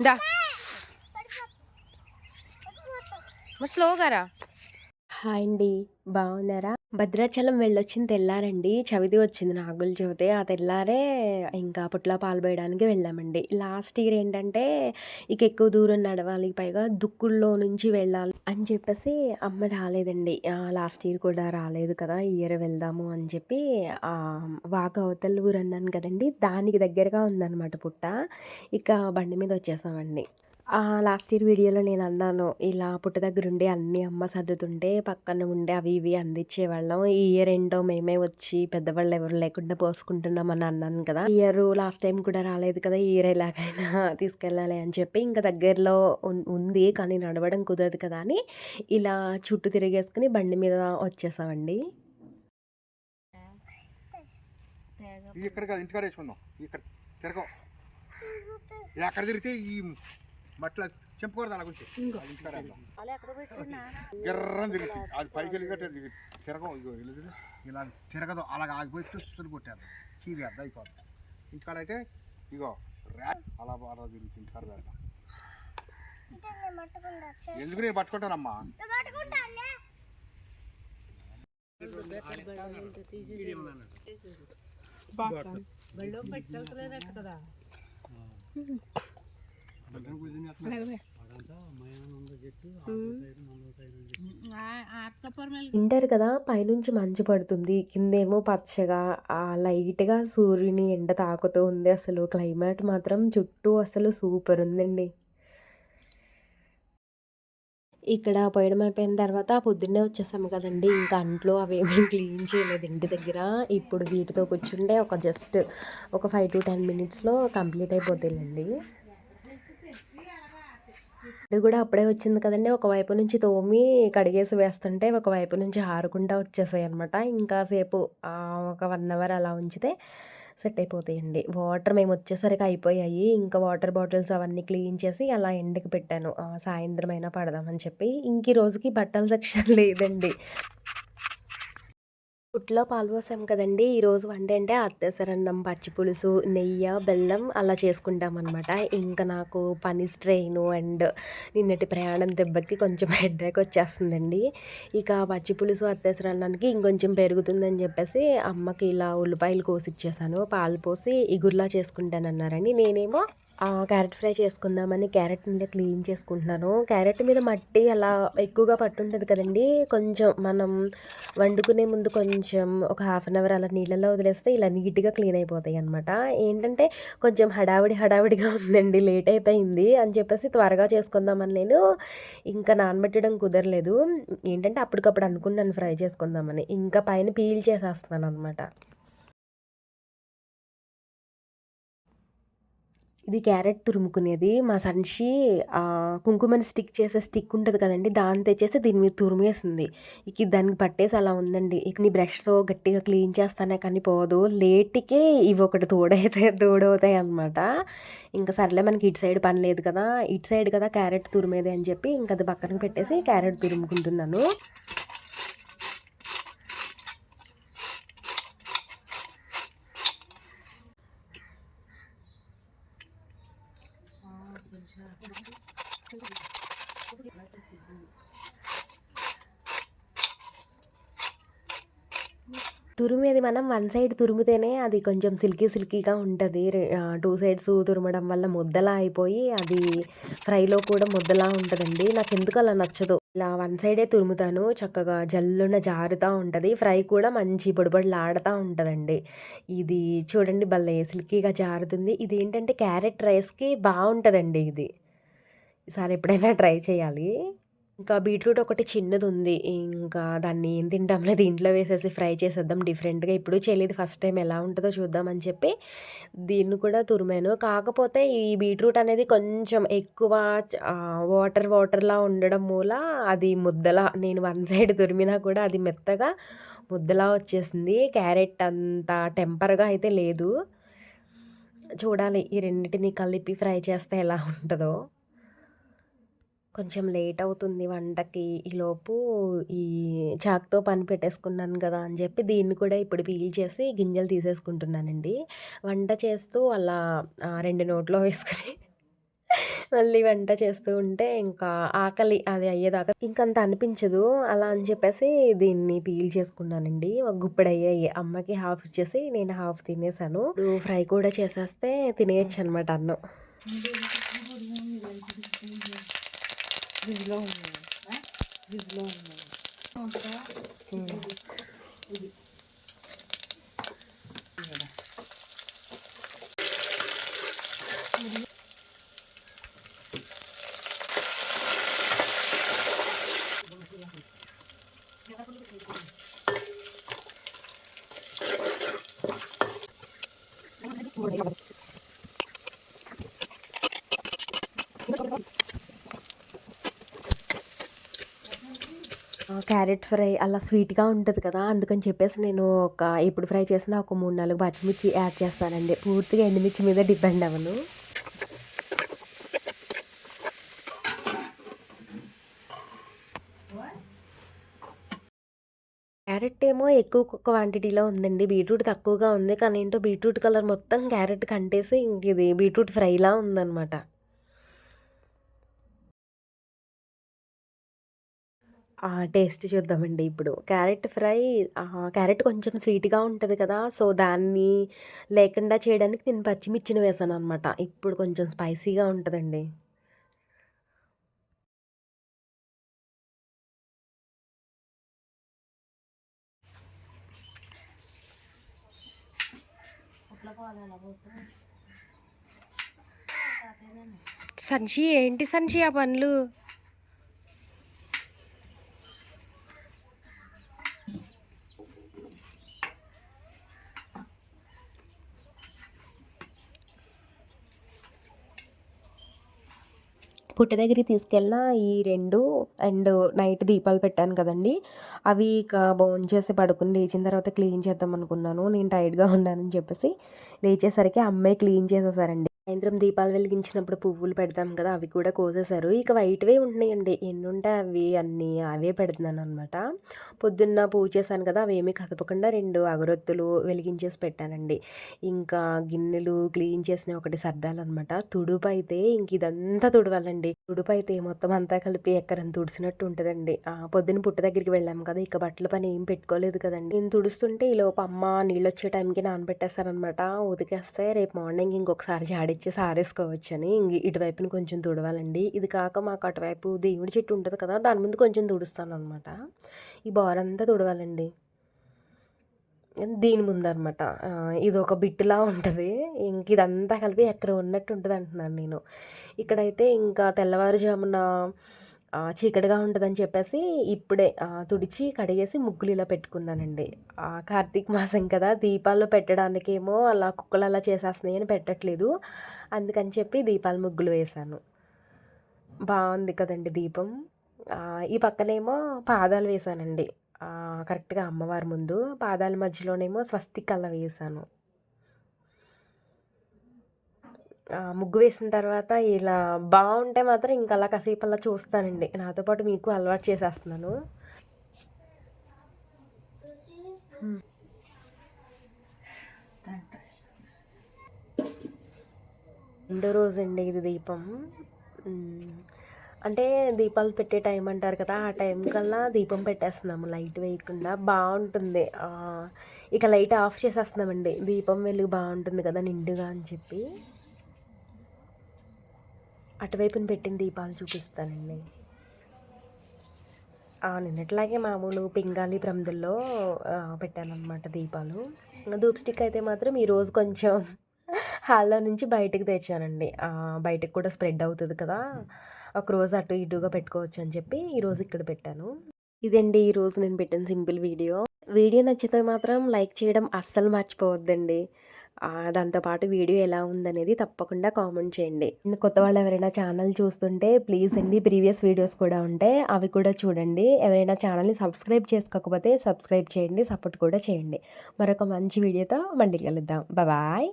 దా స్లోగా రా. హాయ్ అండి. బాగున్నారా? భద్రాచలం వెళ్ళొచ్చిన తెల్లారండి చవితి వచ్చింది, నాగుల చవితి. ఆ తెల్లారే ఇంకా పుట్లా పాలు పోయడానికి వెళ్ళామండి. లాస్ట్ ఇయర్ ఏంటంటే ఇక ఎక్కువ దూరం నడవాలి, పైగా దుక్కుల్లో నుంచి వెళ్ళాలి అని చెప్పేసి అమ్మ రాలేదండి. లాస్ట్ ఇయర్ కూడా రాలేదు కదా, ఈ ఇయర్ వెళ్దాము అని చెప్పి వాక అవతల ఊరు అన్నాను కదండి, దానికి దగ్గరగా ఉందన్నమాట పుట్ట. ఇక బండి మీద వచ్చేసామండి. లాస్ట్ ఇయర్ వీడియోలో నేను అన్నాను, ఇలా పుట్ట దగ్గరుండి అన్నీ అమ్మ సర్దుతుంటే పక్కన ఉండి అవి ఇవి అందించేవాళ్ళం. ఈ ఇయర్ ఏంటో మేమే వచ్చి పెద్దవాళ్ళు ఎవరు లేకుండా పోసుకుంటున్నాం అని అన్నాను కదా. ఈ ఇయర్ లాస్ట్ టైం కూడా రాలేదు కదా, ఈ ఇయర్ ఎలాగైనా తీసుకెళ్ళాలి అని చెప్పి ఇంకా దగ్గరలో ఉంది కానీ నడవడం కుదరదు కదా అని ఇలా చుట్టూ తిరిగేసుకుని బండి మీద వచ్చేసామండి. ఇక్కడ కాదు, ఇంటికాడ వేసుకుందాం. ఇక్కడ తిరగం, ఎక్కడ తిరిగితే ఈ బట్టలు చెప్పుకోరదు. అలా గురించి ఎర్రం తిరుగుతుంది, అది పైకి వెళ్ళి తిరగం. ఇగో ఇలా తిరగదు, అలాగ ఆగిపోయి తుస్తులు కొట్టారు, చీవేద్దా అయిపోతుంది. ఇంటికాడ అయితే ఇగో అలా అలా తిరుగుతుంది. ఇంటికాడ పెడతాం. ఎందుకు నేను పట్టుకుంటానమ్మా. వింటారు కదా, పైనుంచి మంచు పడుతుంది, కిందేమో పచ్చగా లైట్గా సూర్యుని ఎండ తాకుతూ ఉంది. అసలు క్లైమేట్ మాత్రం చుట్టూ అసలు సూపర్ ఉందండి. ఇక్కడ పోయడం అయిపోయిన తర్వాత పొద్దున్నే వచ్చేసాము కదండి, ఇంకా అంట్లో అవేమీ క్లీన్ చేయలేదు ఇంటి దగ్గర. ఇప్పుడు వీటితో కూర్చుంటే జస్ట్ ఒక 5 to 10 మినిట్స్లో కంప్లీట్ అయిపోతాయండి. ఇది కూడా అప్పుడే వచ్చింది కదండి, ఒకవైపు నుంచి తోమి కడిగేసి వేస్తుంటే ఒకవైపు నుంచి ఆరుకుంటా వచ్చేసాయి అనమాట. ఇంకా సేపు ఒక 1 అవర్ అలా ఉంచితే సెట్ అయిపోతాయండి. వాటర్ మేము వచ్చేసరికి అయిపోయాయి. ఇంకా వాటర్ బాటిల్స్ అవన్నీ క్లీన్ చేసి అలా ఎండకి పెట్టాను, సాయంత్రం అయినా పడదామని చెప్పి. ఇంక ఈ రోజుకి బట్టల సెక్షన్ లేదండి. పుట్లో పాలు పోసాం కదండి, ఈరోజు వంట అంటే అత్తేసరన్నం, పచ్చి పులుసు, నెయ్యి, బెల్లం అలా చేసుకుంటామన్నమాట. ఇంకా నాకు పని స్ట్రెయిన్ అండ్ నిన్నటి ప్రయాణం దెబ్బకి కొంచెం హెడేక్ వచ్చేస్తుందండి. ఇక పచ్చి పులుసు అత్తేసరన్నానికి ఇంకొంచెం పెరుగుతుందని చెప్పేసి అమ్మకి ఇలా ఉల్లిపాయలు కోసిచ్చేసాను. పాలు పోసి ఇగుర్లా చేసుకుంటానన్నారని నేనేమో క్యారెట్ ఫ్రై చేసుకుందామని క్యారెట్ మీద క్లీన్ చేసుకుంటున్నాను. క్యారెట్ మీద మట్టి అలా ఎక్కువగా పట్టుంటుంది కదండి, కొంచెం మనం వండుకునే ముందు కొంచెం ఒక 1/2 అవర్ అలా నీళ్ళల్లో వదిలేస్తే ఇలా నీట్గా క్లీన్ అయిపోతాయి అనమాట. ఏంటంటే కొంచెం హడావిడిగా ఉందండి, లేట్ అయిపోయింది అని చెప్పేసి త్వరగా చేసుకుందామని నేను ఇంకా నానబెట్టడం కుదరలేదు. ఏంటంటే అప్పటికప్పుడు అనుకున్నాను ఫ్రై చేసుకుందామని, ఇంకా పైన పీల్ చేసేస్తున్నాను అనమాట. ఇది క్యారెట్ తురుముకునేది. మా సంషి కుంకుమని స్టిక్ చేసే స్టిక్ ఉంటుంది కదండి, దాన్ని తెచ్చేసి దీని మీద తురిమేసింది. ఇక దానికి పట్టేసి అలా ఉందండి. ఇక నీ బ్రష్తో గట్టిగా క్లీన్ చేస్తానే కానీ పోదు, లేట్కే ఇవి ఒకటి తోడవుతాయి అనమాట. ఇంకా సర్లే మనకి ఇటు సైడ్ పని లేదు కదా, ఇటు సైడ్ కదా క్యారెట్ తురిమేది అని చెప్పి ఇంకా అది పక్కన పెట్టేసి క్యారెట్ తురుముకుంటున్నాను. తురిమేది మనం 1 సైడ్ తురిమితేనే అది కొంచెం సిల్కీగా ఉంటుంది. 2 సైడ్స్ తురమడం వల్ల ముద్దలా అయిపోయి అది ఫ్రైలో కూడా ముద్దలా ఉంటుందండి. నాకు ఎందుకు అలా నచ్చదు. ఇలా 1 సైడే తురుముతాను, చక్కగా జల్లున జారుతూ ఉంటుంది. ఫ్రై కూడా మంచి పొడిలాడుతూ ఉంటుందండి. ఇది చూడండి భలే సిల్కీగా జారుతుంది. ఇది ఏంటంటే క్యారెట్ రైస్కి బాగుంటుందండి. ఇది ఈసారి ఎప్పుడైనా ట్రై చేయాలి. ఇంకా బీట్రూట్ ఒకటి చిన్నదుంది, ఇంకా దాన్ని ఏం తింటాంలే దీంట్లో వేసేసి ఫ్రై చేసేద్దాం డిఫరెంట్‌గా, ఎప్పుడూ చేయలేదు, ఫస్ట్ టైం ఎలా ఉంటుందో చూద్దామని చెప్పి దీన్ని కూడా తురిమాను. కాకపోతే ఈ బీట్రూట్ అనేది కొంచెం ఎక్కువ వాటర్‌లా ఉండడం మూల అది ముద్దలా, నేను 1 సైడ్ తురిమినా కూడా అది మెత్తగా ముద్దలా వచ్చేసింది. క్యారెట్ అంత టెంపర్‌గా అయితే లేదు. చూడాలి ఈ రెండిటిని కలిపి ఫ్రై చేస్తే ఎలా ఉంటదో. కొంచెం లేట్ అవుతుంది వంటకి. ఈలోపు ఈ చాకుతో పని పెట్టేసుకున్నాను కదా అని చెప్పి దీన్ని కూడా ఇప్పుడు పీల్ చేసి గింజలు తీసేసుకుంటున్నానండి. వంట చేస్తూ అలా 2 నోట్లో వేసుకొని మళ్ళీ వంట చేస్తూ ఉంటే ఇంకా ఆకలి అది అయ్యేదాకా ఇంకంత అనిపించదు. అలా అని చెప్పేసి దీన్ని పీల్ చేసుకున్నానండి. ఒక గుప్పెడయ్యాయి. అమ్మకి హాఫ్ ఇచ్చేసి నేను హాఫ్ తినేసాను. ఇప్పుడు ఫ్రై కూడా చేసేస్తే తినేయొచ్చనమాట అన్నం. క్యారెట్ ఫ్రై అలా స్వీట్‌గా ఉంటది కదా! అందుకని చెప్పేసి నేను ఎప్పుడు ఫ్రై చేసినా ఒక 3, 4 పచ్చిమిర్చి యాడ్ చేస్తానండి. పూర్తిగా ఎండుమిర్చి మీద డిపెండ్ అవ్వను. క్యారెట్ ఏమో ఎక్కువ క్వాంటిటీలో ఉందండి. బీట్రూట్ తక్కువగా ఉంది. కానీ ఏంటో బీట్రూట్ కలర్ మొత్తం క్యారెట్‌కి అంటేసి ఇంకిది బీట్రూట్ ఫ్రైలా ఉందనమాట. టేస్ట్ చూద్దామండి ఇప్పుడు. క్యారెట్ కొంచెం స్వీట్‌గా ఉంటది కదా! సో, దాన్ని లేకుండా చేయడానికి నేను పచ్చిమిర్చిని వేశాననమాట. ఇప్పుడు కొంచెం స్పైసీగా ఉంటదండి. సంచి ఏంటి సంచి ఆ పండ్లు? పుట్ట దగ్గరికి తీసుకెళ్ళిన ఈ 2 అండ్ నైట్ దీపాలు పెట్టాను కదండీ! అవి ఇక భోంచేసి పడుకొని లేచిన తర్వాత క్లీన్ చేద్దాం అనుకున్నాను. నేను టైర్డ్‌గా ఉన్నానని చెప్పేసి లేచేసరికి అమ్మే క్లీన్ చేసేసారండి. సాయంత్రం దీపాలు వెలిగించినప్పుడు పువ్వులు పెడతాం కదా! అవి కూడా కోసేశారు. ఇక వైట్‌వే ఉంటున్నాయండి. ఎన్నుంటే అవి అన్నీ అవే పెడుతున్నాననమాట. పొద్దున్న పూజ చేశాను కదా! అవేమీ కదపకుండా 2 అగరొత్తులు వెలిగించేసి పెట్టానండి. ఇంకా గిన్నెలు క్లీన్ చేసినవి ఒకటి సర్దాలనమాట. తుడుపైతే ఇంక ఇదంతా తుడవాలండి. తుడుపైతే మొత్తం అంతా కలిపి ఎక్కరని తుడిసినట్టు ఉంటదండి. పొద్దున్న పుట్ట దగ్గరికి వెళ్ళాం కదా! ఇక బట్టల పని ఏం పెట్టుకోలేదు కదండీ! నేను తుడుస్తుంటే ఈలోపు అమ్మ నీళ్ళొచ్చే టైంకి నానబెట్టేస్తారనమాట. ఉతికేస్తే రేపు మార్నింగ్ ఇంకొకసారి జాడిచ్చేసి ఆరేసుకోవచ్చని ఇటువైపున కొంచెం తుడవాలండి. ఇది కాక మాకు అటువైపు దేవుడి చెట్టు ఉంటది కదా! దాని ముందు కొంచెం తుడుస్తాననమాట. ఈ బోరంతా తుడవాలండి. దీని ముందనమాట. ఇదొక బిట్టులా ఉంటది. ఇంక ఇదంతా కలిపి ఎక్కడో ఉన్నట్టు ఉంటదంటున్నాను నేను. ఇక్కడైతే ఇంకా తెల్లవారుజామున చీకటిగా ఉంటదని చెప్పేసి ఇప్పుడే తుడిచి, కడిగేసి ముగ్గులు ఇలా పెట్టుకున్నానండి. కార్తీక మాసం కదా! దీపాల్లో పెట్టడానికేమో అలా కుక్కలు అలా చేసేస్తున్నాయని పెట్టట్లేదు. అందుకని చెప్పి దీపాల ముగ్గులు వేశాను. బావుంది కదండీ దీపం. ఈ పక్కనేమో పాదాలు వేశానండి. కరెక్ట్‌గా అమ్మవారి ముందు. పాదాల మధ్యలోనేమో స్వస్తిక్ అలా వేశాను. ముగ్గు వేసిన తర్వాత ఇలా బావుంటే మాత్రం ఇంక అలా కాసేపు అలా చూస్తానండి. నాతో పాటు మీకు అలవాటు చేసేస్తున్నాను. హ్మ్. రెండో రోజండి ఇది దీపం. హ్మ్. అంటే దీపాలు పెట్టే టైం అంటారు కదా! ఆ టైం కల్లా దీపం పెట్టేస్తున్నాము లైట్ వేయకుండా. బావుంటుంది. ఇక లైట్ ఆఫ్ చేసేస్తున్నామండి. దీపం వెలుగు బావుంటుంది కదా! నిండుగా అని చెప్పి. అటువైపున పెట్టిన దీపాలు చూపిస్తానండి. నిన్నట్లాగే మామూలు పింగాణీ ప్రమిదల్లో పెట్టాననమాట దీపాలు. ధూప్ స్టిక్ అయితే మాత్రం ఈరోజు కొంచెం హాల్‌లో నుంచి బయటకి తెచ్చానండి. బయటకి కూడా స్ప్రెడ్ అవుతది కదా! ఒకరోజు అటు ఇటుగా పెట్టుకోవచ్చని చెప్పి ఈరోజు ఇక్కడ పెట్టాను. ఇదండి ఈరోజు నేను పెట్టిన సింపుల్ వీడియో. వీడియో నచ్చితే మాత్రం లైక్ చేయడం అస్సలు మర్చిపోవద్దండి. దాంతో పాటు వీడియో ఎలా ఉందనేది తప్పకుండా కామెంట్ చేయండి. కొత్త వాళ్ళు ఎవరైనా ఛానల్ చూస్తుంటే ప్లీజ్ అండి ప్రీవియస్ వీడియోస్ కూడా ఉంటాయి. అవి కూడా చూడండి. ఎవరైనా ఛానల్‌ని సబ్స్క్రైబ్ చేసుకోకపోతే సబ్స్క్రైబ్ చేయండి. సపోర్ట్ కూడా చేయండి. మరొక మంచి వీడియోతో మళ్ళీ కలుద్దాం. బాయ్.